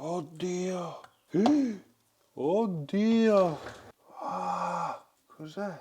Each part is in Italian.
Oddio. Oddio. Ah, cos'è?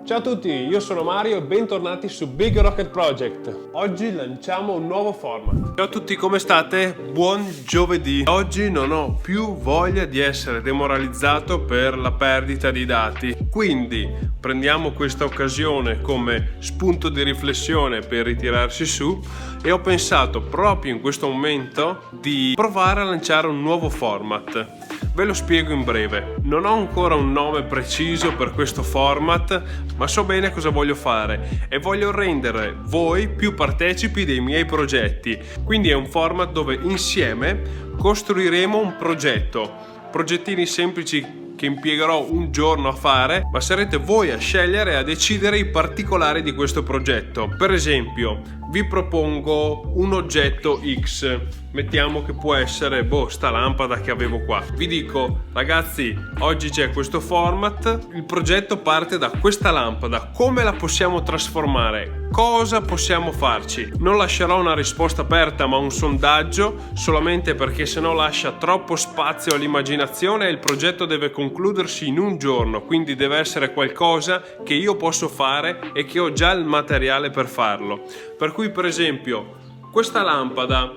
Ciao a tutti, io sono Mario e bentornati su Big Rocket Project. Oggi lanciamo un nuovo format. Ciao a tutti, come state? Buon giovedì. Oggi non ho più voglia di essere demoralizzato per la perdita di dati. Quindi prendiamo questa occasione come spunto di riflessione per ritirarsi su e ho pensato proprio in questo momento di provare a lanciare un nuovo format. Ve lo spiego in breve. Non ho ancora un nome preciso per questo format, ma so bene cosa voglio fare e voglio rendere voi più partecipi dei miei progetti. Quindi è un format dove insieme costruiremo un progetto. Progettini semplici che impiegherò un giorno a fare, ma sarete voi a scegliere e a decidere i particolari di questo progetto. Per esempio, vi propongo un oggetto X. Mettiamo che può essere, sta lampada che avevo qua. Vi dico, ragazzi, oggi c'è questo format, il progetto parte da questa lampada. Come la possiamo trasformare? Cosa possiamo farci? Non lascerò una risposta aperta, ma un sondaggio, solamente perché sennò lascia troppo spazio all'immaginazione e il progetto deve concludersi in un giorno, quindi deve essere qualcosa che io posso fare e che ho già il materiale per farlo. Per cui, per esempio, questa lampada,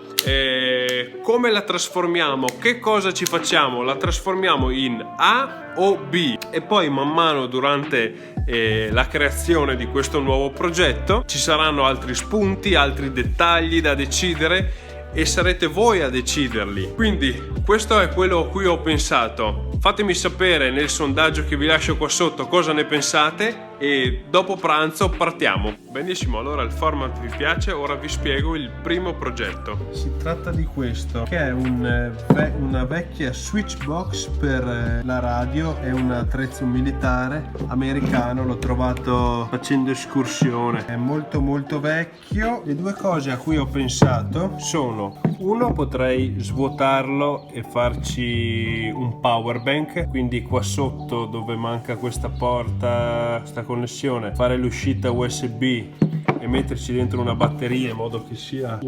come la trasformiamo? Che cosa ci facciamo? La trasformiamo in A o B? E poi man mano durante la creazione di questo nuovo progetto ci saranno altri spunti, altri dettagli da decidere e sarete voi a deciderli. Quindi questo è quello a cui ho pensato. Fatemi sapere nel sondaggio che vi lascio qua sotto cosa ne pensate e dopo pranzo partiamo. Benissimo, allora il format vi piace, ora vi spiego il primo progetto. Si tratta di questo, che è una vecchia switchbox per la radio, è un attrezzo militare americano, l'ho trovato facendo escursione, è molto molto vecchio. Le due cose a cui ho pensato sono: uno, potrei svuotarlo e farci un power bank, quindi qua sotto dove manca questa porta, questa connessione, fare l'uscita USB e metterci dentro una batteria in modo che sia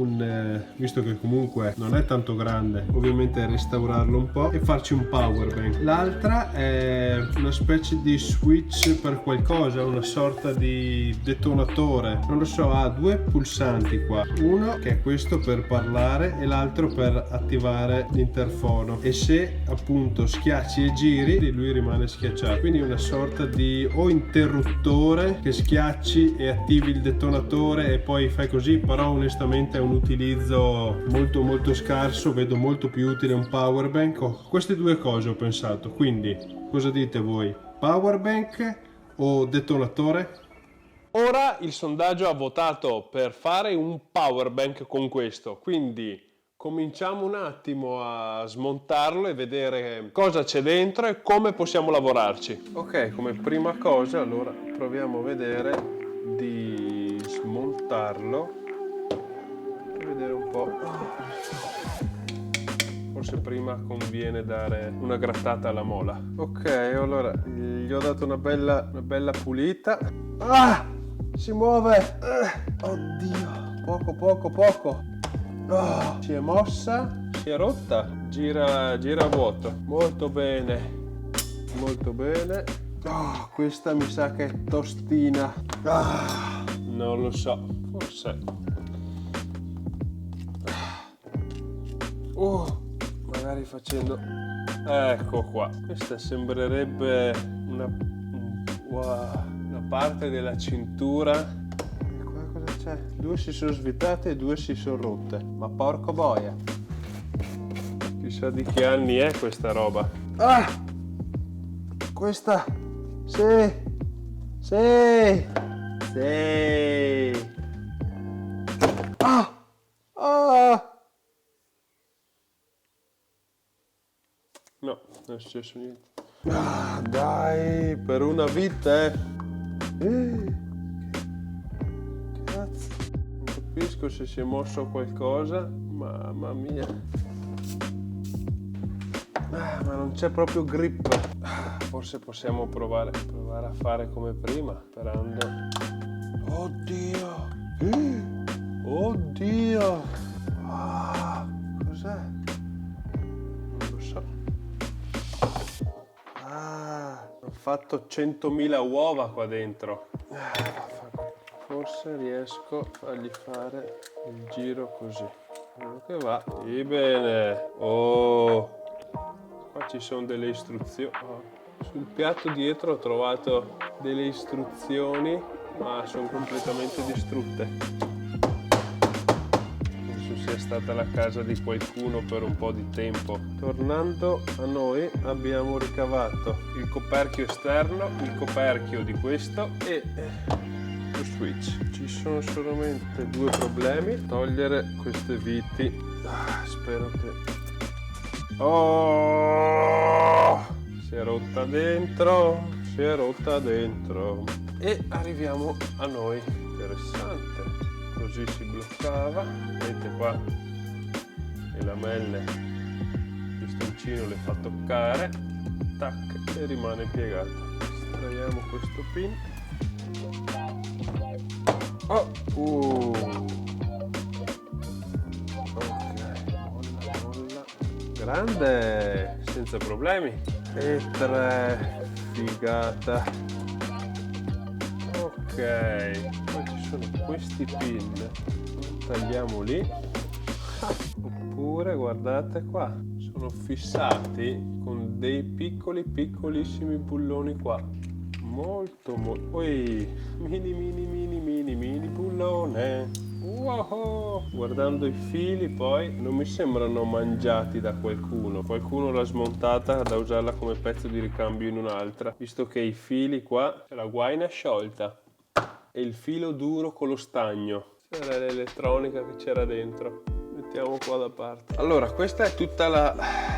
visto che comunque non è tanto grande, ovviamente restaurarlo un po' e farci un power bank. L'altra è una specie di switch per qualcosa, una sorta di detonatore, non lo so, ha due pulsanti qua, uno che è questo per parlare e l'altro per attivare l'interfono, e se appunto schiacci e giri lui rimane schiacciato, quindi una sorta di interruttore che schiacci e attivi il detonatore e poi fai così. Però onestamente è un utilizzo molto molto scarso, vedo molto più utile un power bank. Queste due cose ho pensato, quindi cosa dite voi? Power bank o detonatore? Ora il sondaggio ha votato per fare un power bank con questo, quindi cominciamo un attimo a smontarlo e vedere cosa c'è dentro e come possiamo lavorarci. Ok, come prima cosa allora proviamo a vedere di smontarlo e vedere un po'. Forse prima conviene dare una grattata alla mola. Ok, allora gli ho dato una bella pulita. Ah! Si muove! Oddio! Poco! Si è mossa, si è rotta, gira a vuoto. Molto bene. Questa mi sa che è tostina. Non lo so, forse. Magari facendo. Ecco qua. Questa sembrerebbe una parte della cintura. C'è? Due si sono svitate e due si sono rotte. Ma porco boia. Chissà di che anni è questa roba. Questa. Sì. No, non è successo niente. Dai, per una vita, Cazzo. Non capisco se si è mosso qualcosa. Mamma mia. Ma non c'è proprio grip. Forse possiamo provare a fare come prima, sperando. Oddio. Cos'è? grosso. Ho fatto 100.000 uova qua dentro. Forse riesco a fargli fare il giro così. Quello che va. Sì, bene. Oh, qua ci sono delle istruzioni. Sul piatto dietro ho trovato delle istruzioni, ma sono completamente distrutte. Penso sia stata la casa di qualcuno per un po' di tempo. Tornando a noi, abbiamo ricavato il coperchio esterno, il coperchio di questo e lo switch. Ci sono solamente due problemi: togliere queste viti. Spero che... Oh! Si è rotta dentro, si è rotta dentro. E arriviamo a noi. Interessante. Così si bloccava. Vedete qua le lamelle, il pistoncino le fa toccare, tac, e rimane piegato. Estraiamo questo pin. Ok, molla. Grande, senza problemi. E 3, figata. Ok, poi ci sono questi pin, tagliamo lì. Oppure guardate qua, sono fissati con dei piccolissimi bulloni qua. Molto mini bullone. Wow. Guardando i fili poi non mi sembrano mangiati da qualcuno. Qualcuno l'ha smontata da usarla come pezzo di ricambio in un'altra, visto che i fili qua, la guaina è sciolta e il filo duro con lo stagno. Era l'elettronica che c'era dentro. Mettiamo qua da parte. Allora, questa è tutta la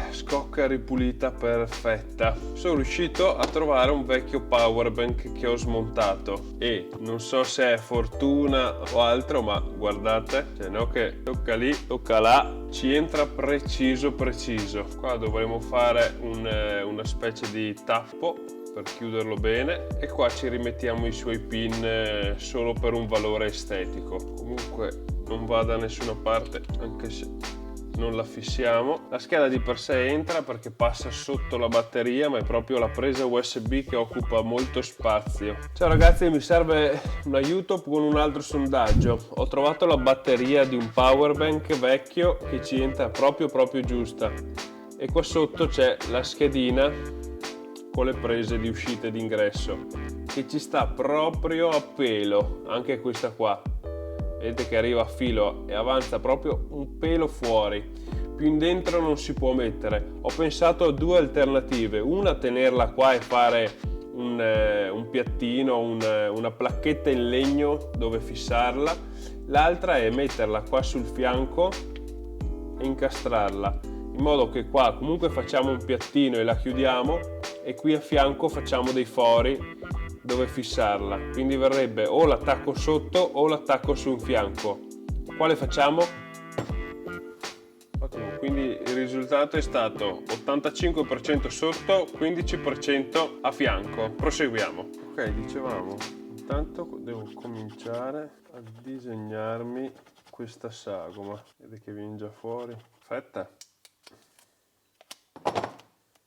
scocca ripulita perfetta. Sono riuscito a trovare un vecchio power bank che ho smontato e non so se è fortuna o altro, ma guardate, cioè no, che tocca lì, tocca là, ci entra preciso. Qua dovremo fare una specie di tappo per chiuderlo bene e qua ci rimettiamo i suoi pin solo per un valore estetico. Comunque non va da nessuna parte, anche se non la fissiamo. La scheda di per sé entra perché passa sotto la batteria, ma è proprio la presa USB che occupa molto spazio. Ciao ragazzi, mi serve un aiuto con un altro sondaggio. Ho trovato la batteria di un power bank vecchio che ci entra proprio giusta e qua sotto c'è la schedina con le prese di uscita e di ingresso che ci sta proprio a pelo. Anche questa qua, vedete che arriva a filo e avanza proprio un pelo fuori. Più in dentro non si può mettere. Ho pensato a due alternative: una, tenerla qua e fare un piattino, una placchetta in legno dove fissarla. L'altra è metterla qua sul fianco e incastrarla, in modo che qua comunque facciamo un piattino e la chiudiamo, e qui a fianco facciamo dei fori dove fissarla. Quindi verrebbe o l'attacco sotto o l'attacco su un fianco. Quale facciamo? Ottimo, quindi il risultato è stato 85% sotto, 15% a fianco. Proseguiamo. Ok, dicevamo, intanto devo cominciare a disegnarmi questa sagoma. Vedete che viene già fuori. Aspetta.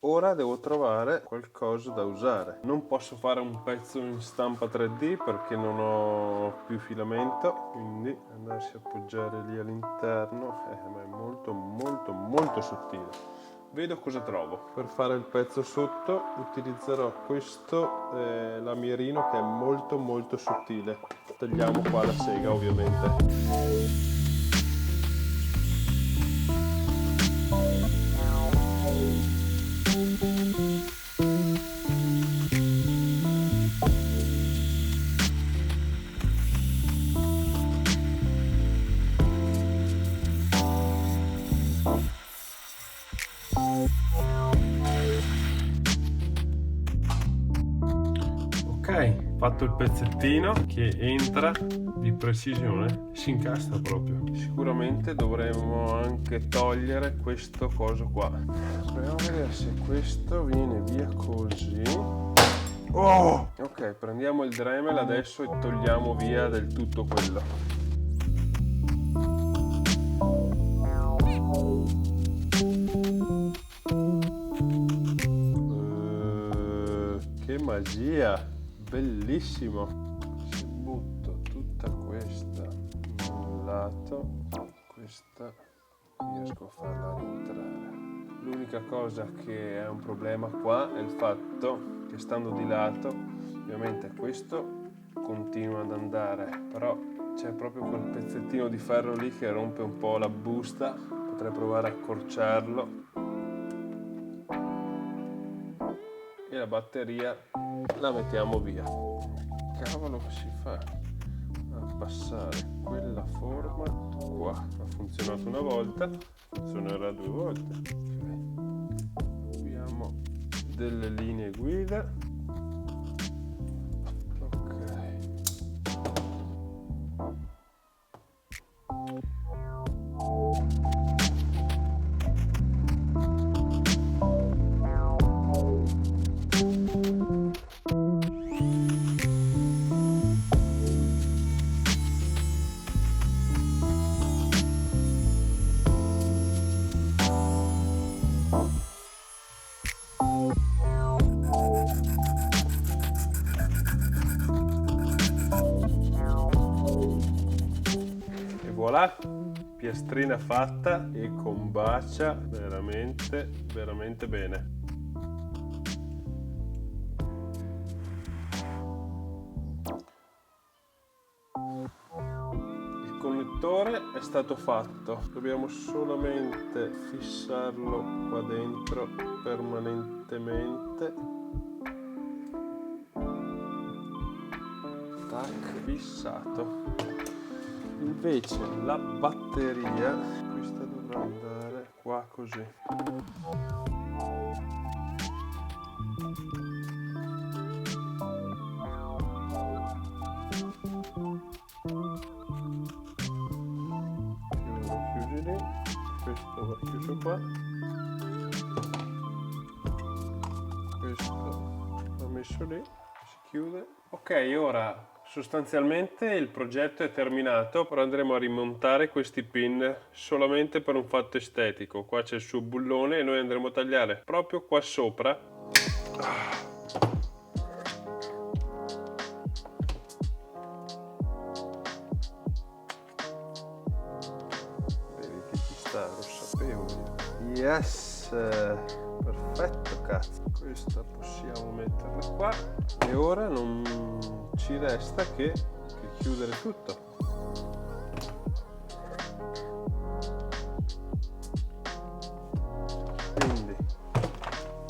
Ora devo trovare qualcosa da usare. Non posso fare un pezzo in stampa 3D perché non ho più filamento, quindi andarsi a appoggiare lì all'interno ma è molto sottile. Vedo cosa trovo. Per fare il pezzo sotto utilizzerò questo lamierino che è molto sottile. Tagliamo qua la sega, ovviamente. Ok, fatto il pezzettino che entra di precisione, si incastra proprio. Sicuramente dovremmo anche togliere questo coso qua. Proviamo a vedere se questo viene via così. Oh! Ok, prendiamo il Dremel adesso e togliamo via del tutto quello. magia, bellissimo. Se butto tutta questa in un lato, questa riesco a farla rientrare. L'unica cosa che è un problema qua è il fatto che stando di lato, ovviamente questo continua ad andare, però c'è proprio quel pezzettino di ferro lì che rompe un po' la busta. Potrei provare a accorciarlo e la batteria la mettiamo via. Cavolo, che si fa a passare quella forma qua? Ha funzionato una volta, funzionerà 2 volte. Okay. Abbiamo delle linee guida. Voilà, piastrina fatta e combacia veramente bene. Il connettore è stato fatto, dobbiamo solamente fissarlo qua dentro permanentemente. Tac, fissato. Invece la batteria, questa dovrà andare qua così. Lo chiudi lì, questo va chiuso qua, questo va messo lì, si chiude. Ok, ora sostanzialmente il progetto è terminato, però andremo a rimontare questi pin solamente per un fatto estetico. Qua c'è il suo bullone e noi andremo a tagliare proprio qua sopra. Vedi che ci sta, lo sapevo io. Yes! Perfetto, cazzo. Questa possiamo metterla qua e ora non ci resta che chiudere tutto. Quindi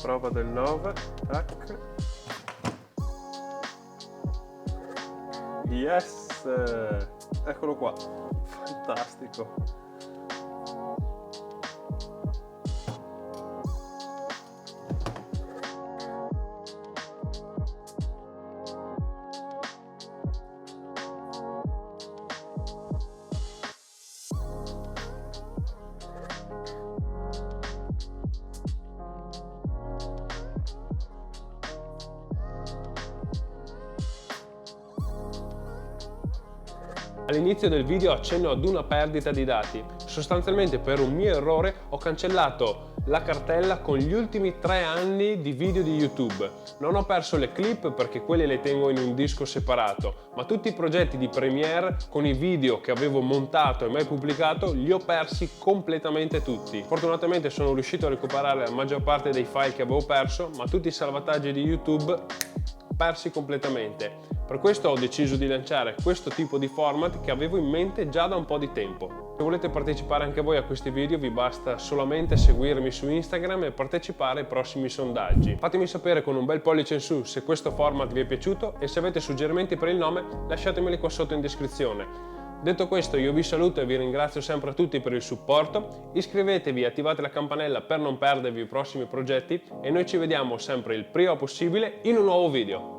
prova del 9, tac. Yes! Eccolo qua, fantastico. All'inizio del video accenno ad una perdita di dati. Sostanzialmente per un mio errore ho cancellato la cartella con gli ultimi 3 anni di video di YouTube. Non ho perso le clip perché quelle le tengo in un disco separato, ma tutti i progetti di Premiere con i video che avevo montato e mai pubblicato li ho persi completamente tutti. Fortunatamente sono riuscito a recuperare la maggior parte dei file che avevo perso, ma tutti i salvataggi di YouTube persi completamente. Per questo ho deciso di lanciare questo tipo di format che avevo in mente già da un po' di tempo. Se volete partecipare anche voi a questi video vi basta solamente seguirmi su Instagram e partecipare ai prossimi sondaggi. Fatemi sapere con un bel pollice in su se questo format vi è piaciuto e se avete suggerimenti per il nome lasciatemeli qua sotto in descrizione. Detto questo io vi saluto e vi ringrazio sempre a tutti per il supporto, iscrivetevi e attivate la campanella per non perdervi i prossimi progetti e noi ci vediamo sempre il prima possibile in un nuovo video.